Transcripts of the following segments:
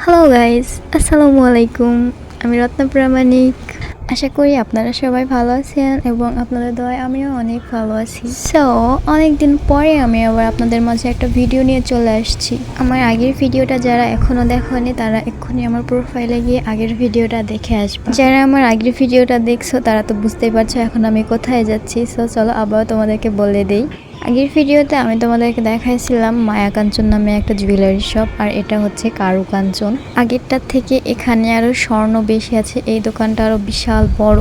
Hello guys, আসসালামু আলাইকুম। আমি রত্না প্রামাণিক। আশা করি আপনারা সবাই ভালো আছেন এবং আপনাদের দয়ায় আমিও অনেক ভালো আছি। অনেকদিন পরে আমি আবার আপনাদের মাঝে একটা ভিডিও নিয়ে চলে আসছি। আমার আগের ভিডিওটা যারা এখনো দেখেনি তারা এক্ষুনি আমার প্রোফাইলে গিয়ে আগের ভিডিওটা দেখে আসবে। যারা আমার আগের ভিডিওটা দেখছো তারা তো বুঝতেই পারছো এখন আমি কোথায় যাচ্ছি। চলো আবার তোমাদেরকে বলে দেই। আগের ভিডিওতে আমি তোমাদেরকে দেখাইছিলাম মায়া কাঞ্চন নামে একটা জুয়েলারি শপ, আর এটা হচ্ছে কারু কাঞ্চন। আগেরটার থেকে এখানে আরো স্বর্ণ বেশি আছে, এই দোকানটা আরো বিশাল বড়।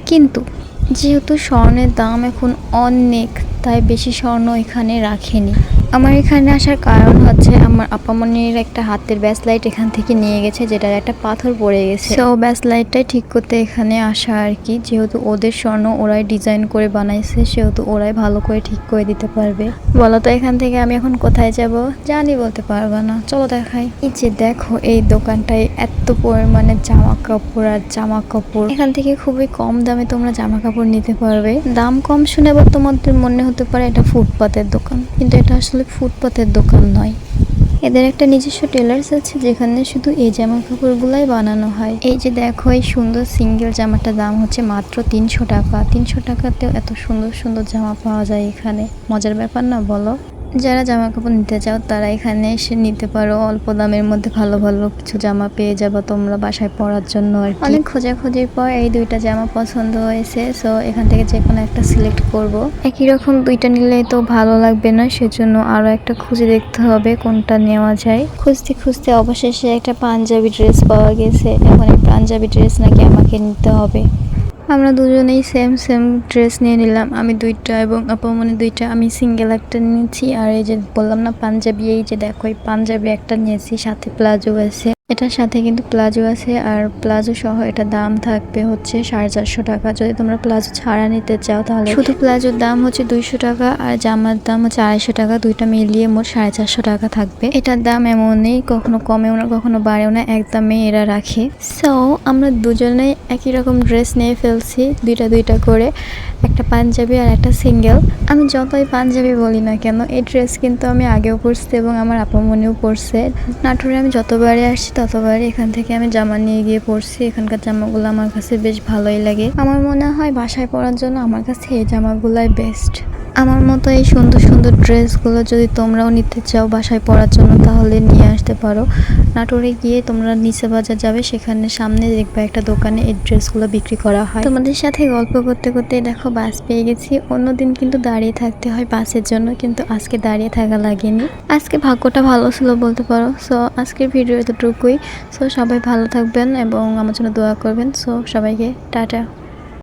কিন্তু যেহেতু স্বর্ণের দাম এখন অনেক, তাই বেশি স্বর্ণ এখানে রাখেনি। আমার এখানে আসার কারণ হচ্ছে আমার আপামনির একটা হাতের ব্যাসলাইট এখান থেকে নিয়ে গেছে, যেটার একটা পাথর পড়ে গেছে। ব্যাসলাইটটাই ঠিক করতে এখানে আসা আর কি। যেহেতু ওদের স্বর্ণ ওরাই ডিজাইন করে বানাইছে, সেহেতু ওরাই ভালো করে ঠিক করে দিতে পারবে। বলো তো এখান থেকে আমি এখন কোথায় যাব? জানি বলতে পারবো না, চলো দেখাই। এই যে দেখো, এই দোকানটায় এত পরিমাণে জামা কাপড় আর জামা কাপড়। এখান থেকে খুবই কম দামে তোমরা জামা কাপড় নিতে পারবে। দাম কম শুনে আবার তোমাদের মনে হতে পারে এটা ফুটপাতের দোকান, কিন্তু এটা আসলে ফুটপাতের দোকান নয়। এদের একটা নিজস্ব টেলার্স আছে যেখানে শুধু এই জামা কাপড়গুলাই বানানো হয়। এই যে দেখো, এই সুন্দর সিঙ্গেল জামাটার দাম হচ্ছে মাত্র 300 টাকা। 300 টাকাতেও এত সুন্দর সুন্দর জামা পাওয়া যায় এখানে। মজার ব্যাপার না বলো? যারা জামা কাপড় নিতে চাও তারা এখানে এসে নিতে পারো। অল্প দামের মধ্যে ভালো ভালো কিছু জামা পেয়ে যাবো তোমরা বাসায় পরার জন্য আর কি। অনেক খোঁজাখুঁজির পর এই দুইটা জামা পছন্দ হয়েছে, এখান থেকে যে কোনো একটা সিলেক্ট করব। একই রকম দুইটা নিলে তো ভালো লাগবে না, সেজন্য আরো একটা খুঁজে দেখতে হবে কোনটা নেওয়া যায়। খুঁজতে খুঁজতে অবশেষে একটা পাঞ্জাবি ড্রেস পাওয়া গেছে। এখন এই পাঞ্জাবি ড্রেস নাকি আমাকে নিতে হবে। আমরা দুজনেই সেম ড্রেস নিয়ে নিলাম। আমি দুইটা এবং আপামনি দুইটা। আমি সিঙ্গেল একটা নিয়েছি, আর এই যে বললাম না পাঞ্জাবি, এই যে দেখো এই পাঞ্জাবি একটা নিয়েছি, সাথে প্লাজো আছে। এটার সাথে কিন্তু প্লাজো আছে, আর প্লাজো সহ এটা দাম থাকবে হচ্ছে 450 টাকা। যদি তোমরা প্লাজো ছাড়া নিতে চাও তাহলে শুধু প্লাজোর দাম হচ্ছে 200 টাকা, আর জামার দাম হচ্ছে 250 টাকা। দুইটা মিলিয়ে মোট 450 টাকা থাকবে। এটার দাম এমনই, কখনো কমেও না কখনো বাড়েও না, একদমই এরা রাখে। আমরা দুজনেই একই রকম ড্রেস নিয়ে ফেলছি, দুইটা করে, একটা পাঞ্জাবি আর একটা সিঙ্গেল। আমি যতই পাঞ্জাবি বলি না কেন, এই ড্রেস কিন্তু আমি আগেও পরছি এবং আমার আপামনিও পরছে। নাটোরে আমি যতবারই আসছি ততবারই এখান থেকে আমি জামা নিয়ে গিয়ে পরছি। এখানকার জামাগুলো আমার কাছে বেশ ভালোই লাগে। আমার মনে হয় বাসায় পরার জন্য আমার কাছে এই জামাগুলাই বেস্ট। আমার মতো এই সুন্দর সুন্দর ড্রেসগুলো যদি তোমরাও নিতে চাও বাসায় পরার জন্য, তাহলে নিয়ে আসতে পারো। নাটোরে গিয়ে তোমরা নিচে বাজার যাবে, সেখানে সামনে দেখবে একটা দোকানে এই ড্রেসগুলো বিক্রি করা হয়। তোমাদের সাথে গল্প করতে করতে দেখো বাস পেয়ে গেছি। অন্যদিন কিন্তু দাঁড়িয়ে থাকতে হয় বাসের জন্য, কিন্তু আজকে দাঁড়িয়ে থাকা লাগেনি। আজকে ভাগ্যটা ভালো ছিল বলতে পারো। আজকের ভিডিও এতটুকুই। সবাই ভালো থাকবেন এবং আমার জন্য দোয়া করবেন। সবাইকে টাটা।